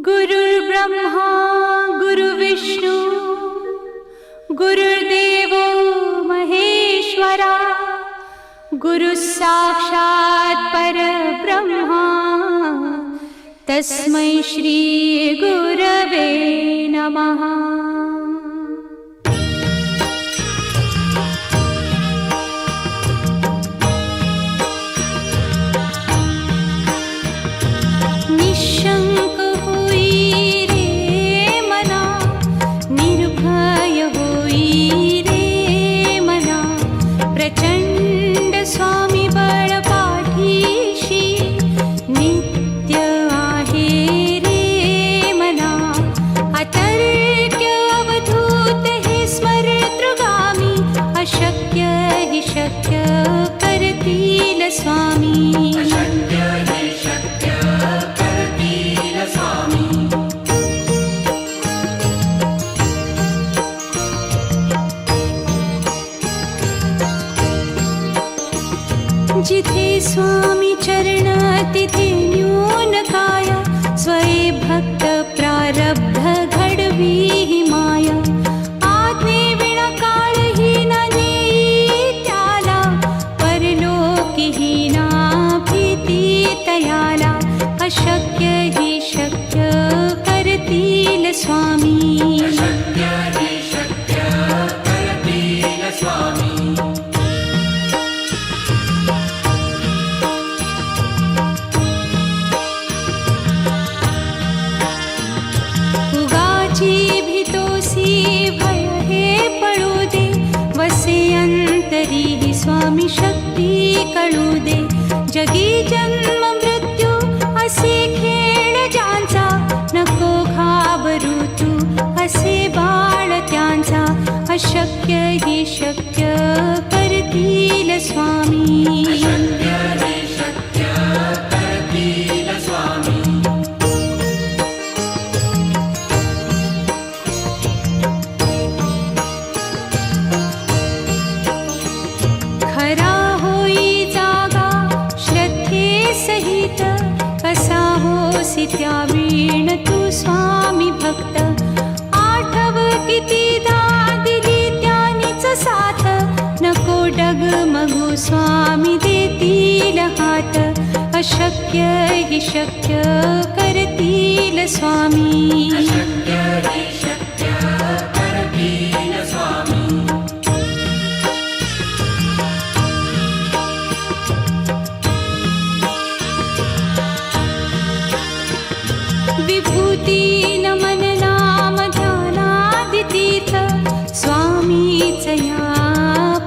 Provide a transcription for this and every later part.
गुरुर्ब्रह्मा गुरुर्विष्णू गुरुर्देवो महेश्वरा गुरुसाक्षात् परब्रह्मा तस्मै श्री गुरवे नमः। निशंक होई रे मना, निर्भय होई रे मना, प्रचंड स्वामी बळ पाठीशी नित्य आहे रे मना। अतर्क्य अवधूत हे स्मरतृगामी, अशक्य हि शक्य करतील स्वामी। जिथे स्वामी चरण तिथे न्यून काय, स्वये भक्त प्रारब्ध घडवी ही माया। आज्ञे विना काळही न नेई त्याला, परलोकी ही ना भीती तयाला। अशक्य ही शक्य करतील स्वामी। अंतरी स्वामी शक्ती कळू दे। जगी जन्म मृत्यू असे खेळ ज्यांचा, नको घाबरू तू असे बाळ त्यांचा। अशक्य ही शक्य करतील स्वामी। खरा होई जागा श्रद्धे सहित, कसा होसी त्या वीण तू स्वामी भक्त। आठव कितीदा दिली त्यानीच साथ, नको डगमगू स्वामी देतील हात। अशक्य हि शक्य करतील स्वामी। विभूती नमन नाम ध्यानादितीर्थ, स्वामीच या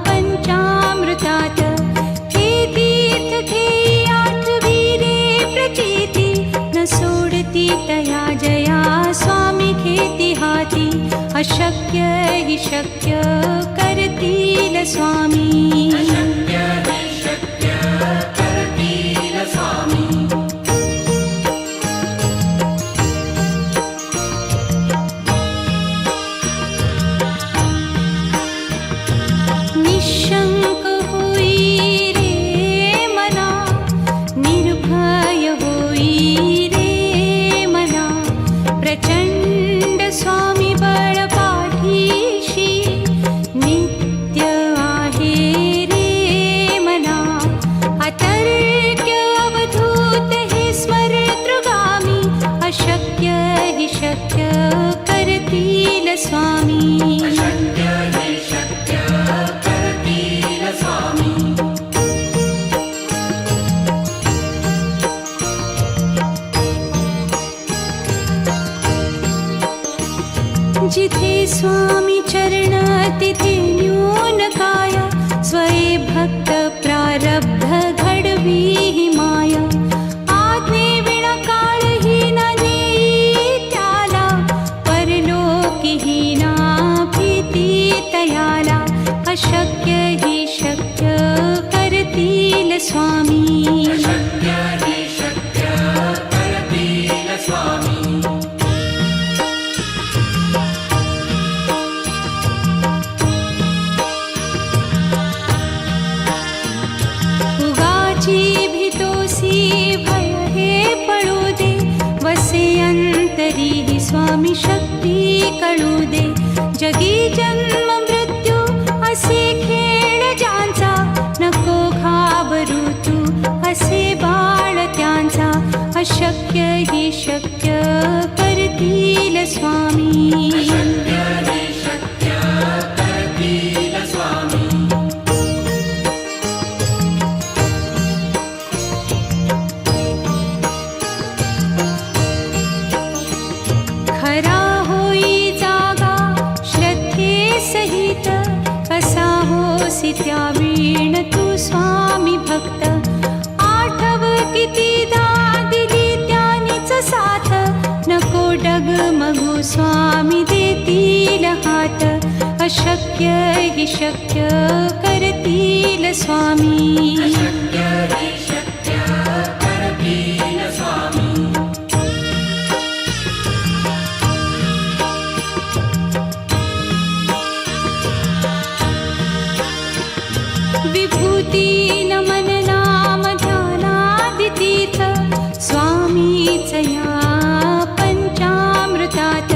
पंचामृतात। हे तीर्थ घेई आठवी रे प्रचिती, न सोडती तया जया स्वामी घेती हाती। अशक्य हि शक्य करतील स्वामी। निशंक होई रे मना, निर्भय होई रे मना, प्रचंड स्वामी बळ पाठीशी नित्य आहे रे मना। अतर्क्य अवधूत हे स्मरतृगामी, अशक्य हि शक्य करतील स्वामी। जिथे स्वामी चरण तिथे न्यून काय, स्वये भक्त प्रारब्ध घडवी ही माया। आज्ञे विना काळही न नेई त्याला, परलोकी ही ना भीती तयाला। अशक्य ही शक्य करतील स्वामी। उगाची भीतोसी भय हे पळू दे, वसे अंत तरीही स्वामी शक्ती कळू दे. जगी जन्म मृत्यू असे खेळ ज्यांचा, नको घाबरू तू असे बाळ त्यांचा. अशक्य ही शक्य करतील स्वामी. खरा होई जागा श्रद्धे सहित, कसा होसी त्या वीण तू स्वामी भक्त. आठव कितीदा दिली त्यानीच साथ, नको डगमगू स्वामी देतील हात. अशक्य ही शक्य करतील स्वामी. विभूती नमन नाम ध्यानादितीर्थ, स्वामीच या पंचामृतात.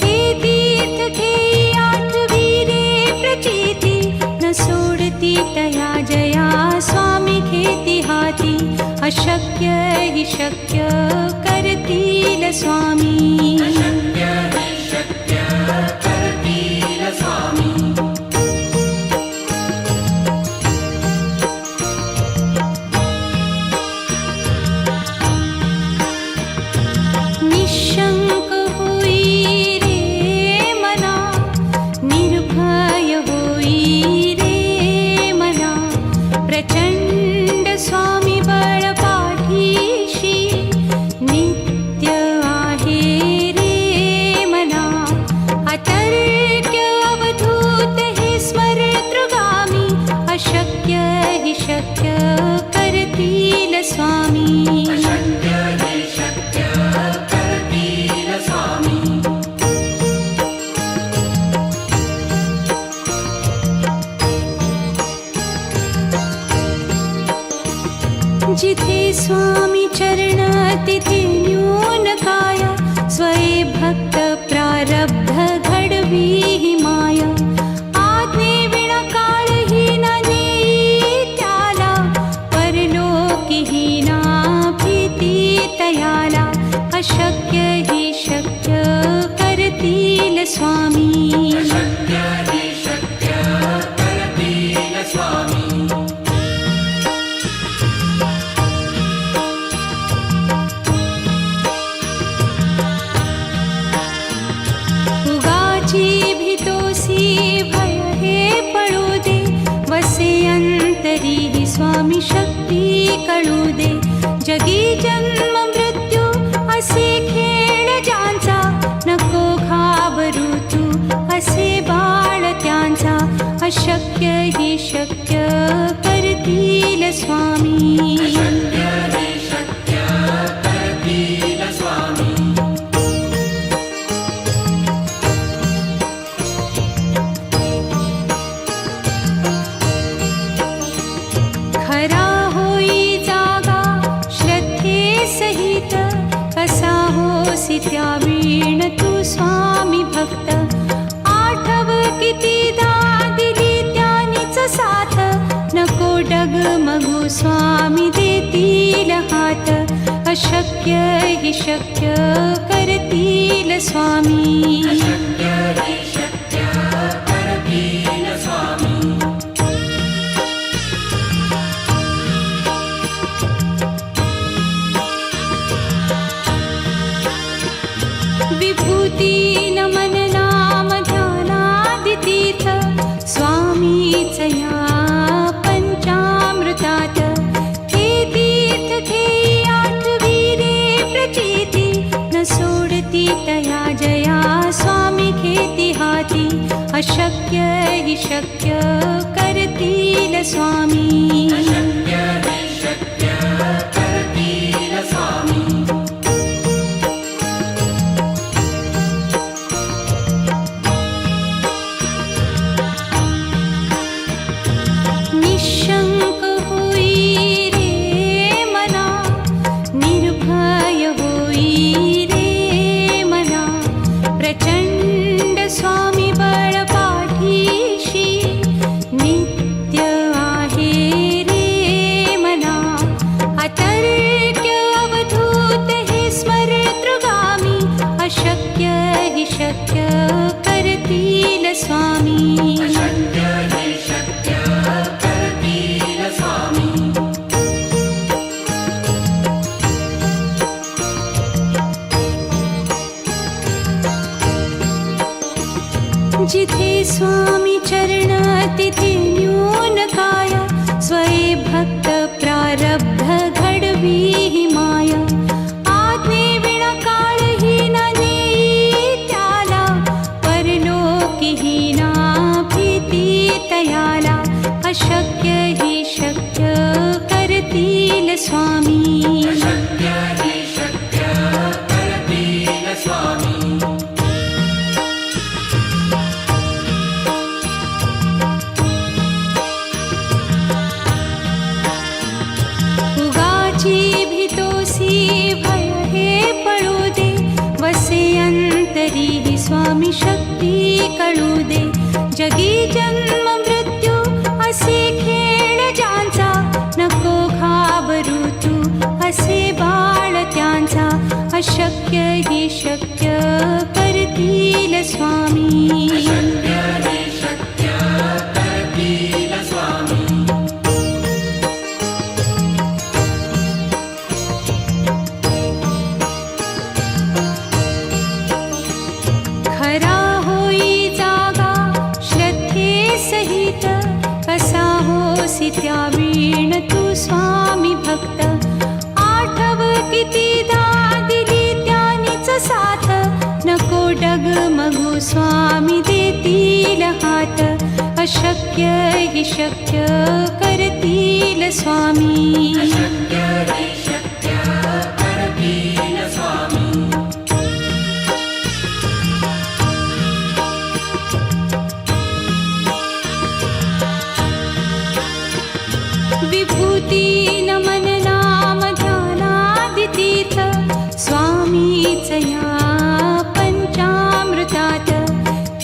हे तीर्थ घेई आठविरे प्रचिती, न सोडती तया जया स्वामी घेती हाती. अशक्य ही शक्य करतील स्वामी. निशंक होई रे मना, निर्भय होई रे मना. प्रचंड स्वामी बळ पाठीशी, नित्य आहे रे मना. अतर्क्य अवधूत हे स्मरतृगामी, अशक्य हि शक्य करतील स्वामी. जिथे स्वामी चरण तिथे न्यून काया, स्वये भक्त प्रारब्ध घडवी ही माया. आज्ञे विना काळही न नेई त्याला, परलोकीही ना भीती तयाला. अशक्य ही शक्य करतील स्वामी. भीतोसी भय हे पळू दे, वसे अंतरी ही स्वामी शक्ती कळू दे. जगी जन्म मृत्यू असे खेळ ज्यांचा, नको घाबरू तू असे बाळ त्यांचा. अशक्य ही शक्य करतील स्वामी. खरा होई जागा श्रद्धे सहित, कसा होसी त्या वीण तू स्वामी भक्त. आठव कितीदा दिली त्यानीच साथ, नको डगमगू स्वामी देतील हात. अशक्य हि शक्य करतील स्वामी. विभूती नमन नाम ध्यानादितीर्थ, स्वामीच या पंचामृतात. हे तीर्थ घेई आठविरे प्रचिती, न सोडती तया जया स्वामी घेती हाती. अशक्य हि शक्य करतील स्वामी. निशंक होई रे मना, निर्भय होई रे जिथे स्वामी चरण तिथे न्यून काया, स्वये भक्त प्रारब्ध घडवी ही माया. आज्ञे विना काळही न नेई त्याला, परलोकीही ना भीती तयाला. अशक्य ही शक्य करतील स्वामी. उगाची भीतोसी भय हे पळू दे, वसे अंतरी ही स्वामी शक्ती कळू दे. जगी जन्म मृत्यू असे खेळ ज्यांचा, नको घाबरू तू असे बाळ त्यांचा. अशक्य ही शक्य करतील स्वामी. खरा होई जागा श्रद्धे सहित, कसा होसी त्या वीण तू स्वामी भक्त. आठव कितीदा दिली त्यानीच साथ, नको डगमगू स्वामी देतील हात. अशक्य ही शक्य करतील स्वामी. विभूती नमन नाम ध्यानादितीर्थ, स्वामीच या पंचामृतात.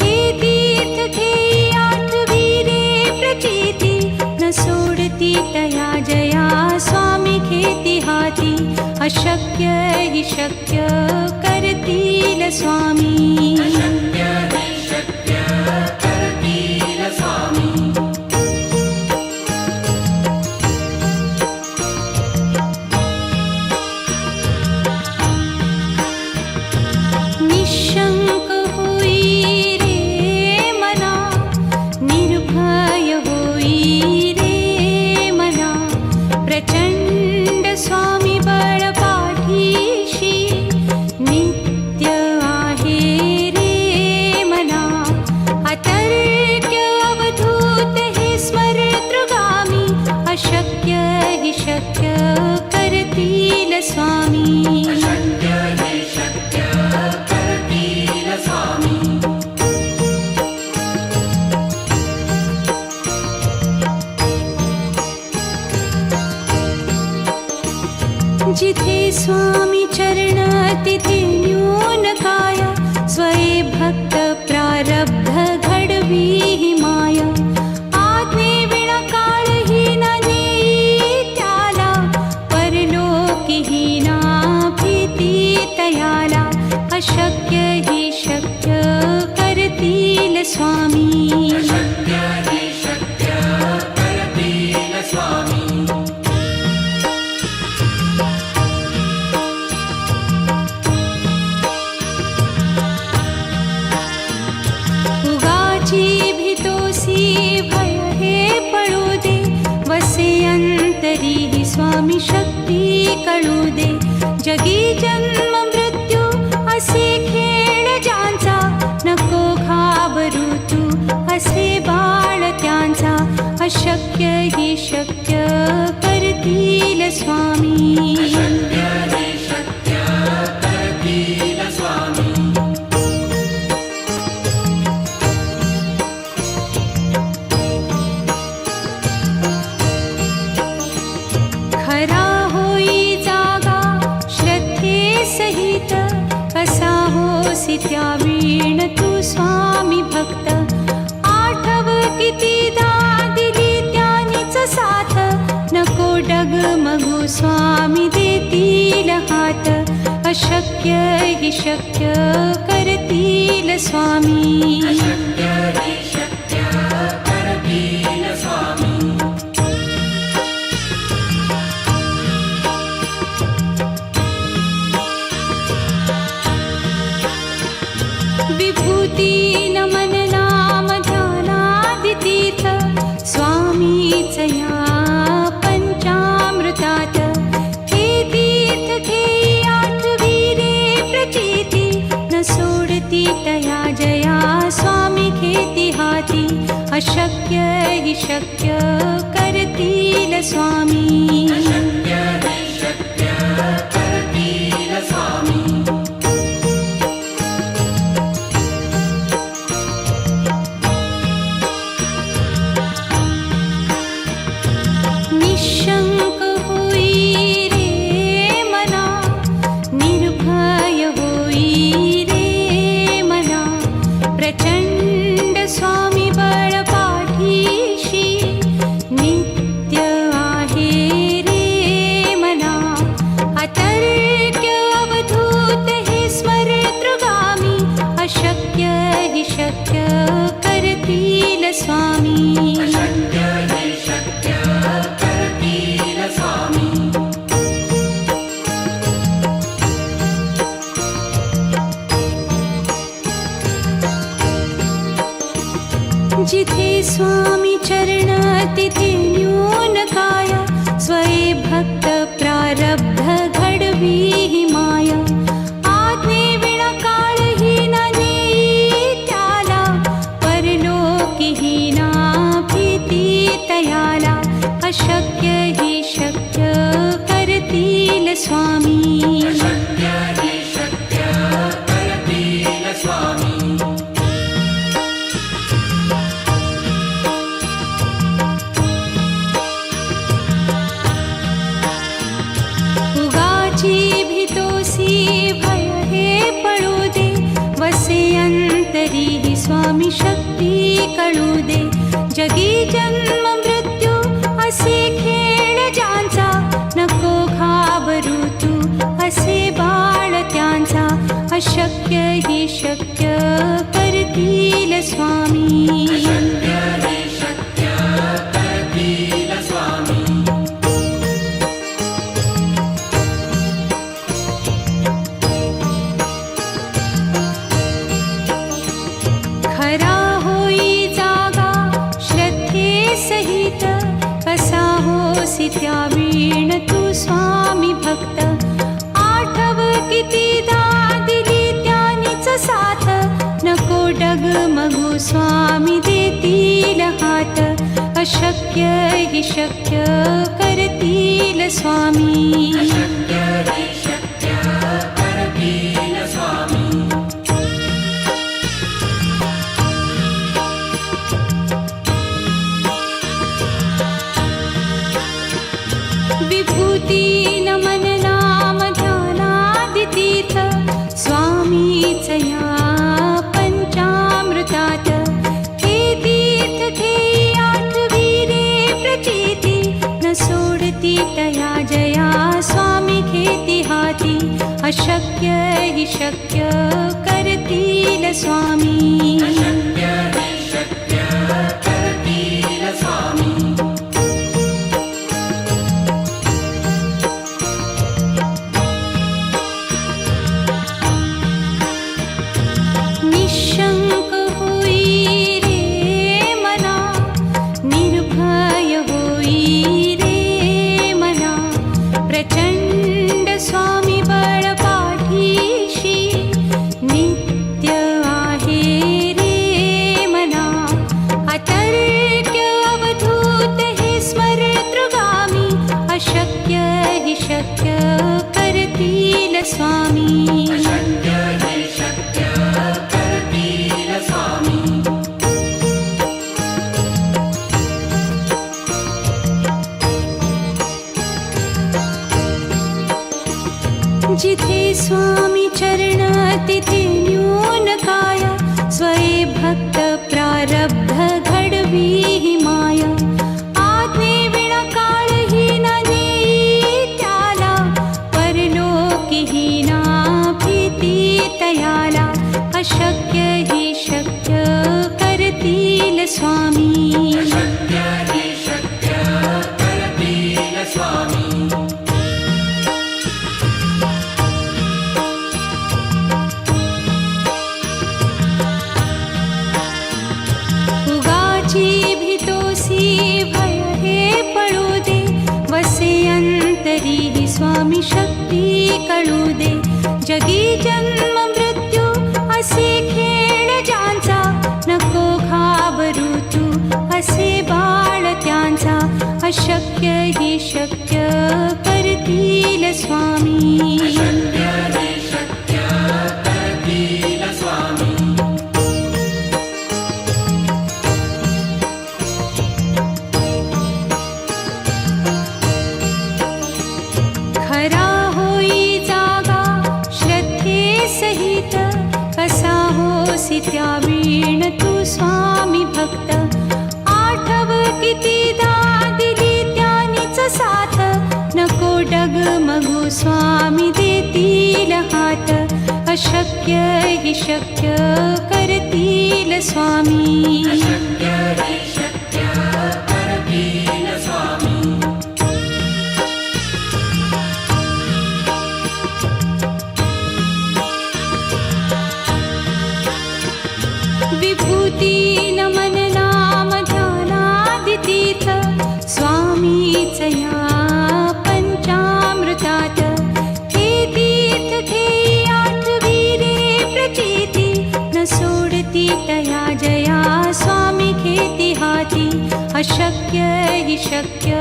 हे तीर्थ घेई आठवी रे प्रचिती, न सोडती तया जया स्वामी घेती हाती. अशक्य ही शक्य करतील स्वामी. निशंक होई रे मना, निर्भय होई रे मना. प्रचंड स्वामी बळ पाठीशी, नित्य आहे रे मना. अतर्क्य अवधूत हे स्मरतृगामी, अशक्य ही शक्य करतील स्वामी. जिथे स्वामी चरण तिथे न्यून काया, स्वये भक्त प्रारब्ध घडवी ही माया. आज्ञे विना काळही न नेई त्याला, परलोकीही ना भीती तयाला. अशक्य ही शक्य करतील स्वामी. उगाची भीतोसी भय हे पळू दे, वसे अंतरी ही स्वामी शक्ती कळू दे. जगी जन्म मृत्यू असे खेळ ज्यांचा, नको घाबरू तू असे बाळ त्यांचा. अशक्य ही शक्य करतील स्वामी. खरा होई जागा श्रद्धे सहित, कसा होसी त्या वीण तू स्वामी भक्त. आठव कितीदा दिली त्यानीच साथ, नको डगमगू स्वामी देतील हात. अशक्य ही शक्य करतील स्वामी. विभूती नमन नाम स्वामीचया पंचामृतात हे तीर्थ घेई आठवी रे प्रचिती न सोडती तया जया स्वामी घेती हाती अशक्य हि शक्य करतील स्वामी निशंक होई रे मना निर्भय होई रे मना प्रचंड स्वामी बळ पाठीशी नित्य आहे रे मना अतर्क्य अवधूत हे स्मरतृगामी अशक्य हि शक्य करतील स्वामी जिथे स्वामी चरण तिथे न्यून काय स्वये भक्त प्रारब्ध घडवी हि माया आज्ञे विना काळही न नेई त्याला परलोकी ही ना भीती तयाला अशक्य हि शक्य करतील स्वामी भय हे पळू दे वसे अंतरी ही स्वामी शक्ती कळू दे जगी जन्म मृत्यू असे खेळ ज्यांचा नको घाबरू तू असे बाळ त्यांचा अशक्य ही शक्य करतील स्वामी खरा होई जागा श्रद्धे सहित कसा होसी त्या वीण तू स्वामी भक्त आठव कितीदा दिली त्यानीच साथ नको डगमगू स्वामी देतील हात अशक्य हि शक्य करतील स्वामी विभूती नमन नाम ध्यानादितीर्थ स्वामीचया पंचामृतात हे तीर्थ घेई आठवी रे प्रचिती न सोडती तया जया स्वामी घेती हाती अशक्य हि शक्य करतील स्वामी निशंक होई रे मना निर्भय होई रे मना प्रचंड स्वामी बळ पाठीशी नित्य आहे रे मना अतर्क्य अवधूत हे स्मरतृगामी अशक्य हि शक्य करतील स्वामी जिथे स्वामी चरण तिथे न्यून काय स्वये भक्त प्रारब्ध घडवी हि माया आज्ञे विना काळही न नेई त्याला परलोकी ही ना भीती तयाला अशक्य हि शक्य करतील स्वामी भय हे स्वामी शक्ती कळू दे. जगी जन्म मृत्यू असे खेळ ज्यांचा, नको घाबरू तू असे बाळ त्यांचा. अशक्य ही शक्य करतील स्वामी. खरा होई जागा श्रद्धे सहित, कसा होसी त्या वीण तू स्वामी भक्त. आठव कितीदा दिली त्यानीच साथ, नको डगमगू स्वामी देतील हात. अशक्य ही शक्य करतील स्वामी. विभूती नमन नाम ध्यानादितीर्थ, स्वामीच या पंचामृतात. हे तीर्थ घेई आठविरे प्रचिती, न सोडती तया जया स्वामी घेती हाती. अशक्य ही शक्य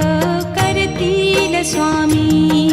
करतील स्वामी.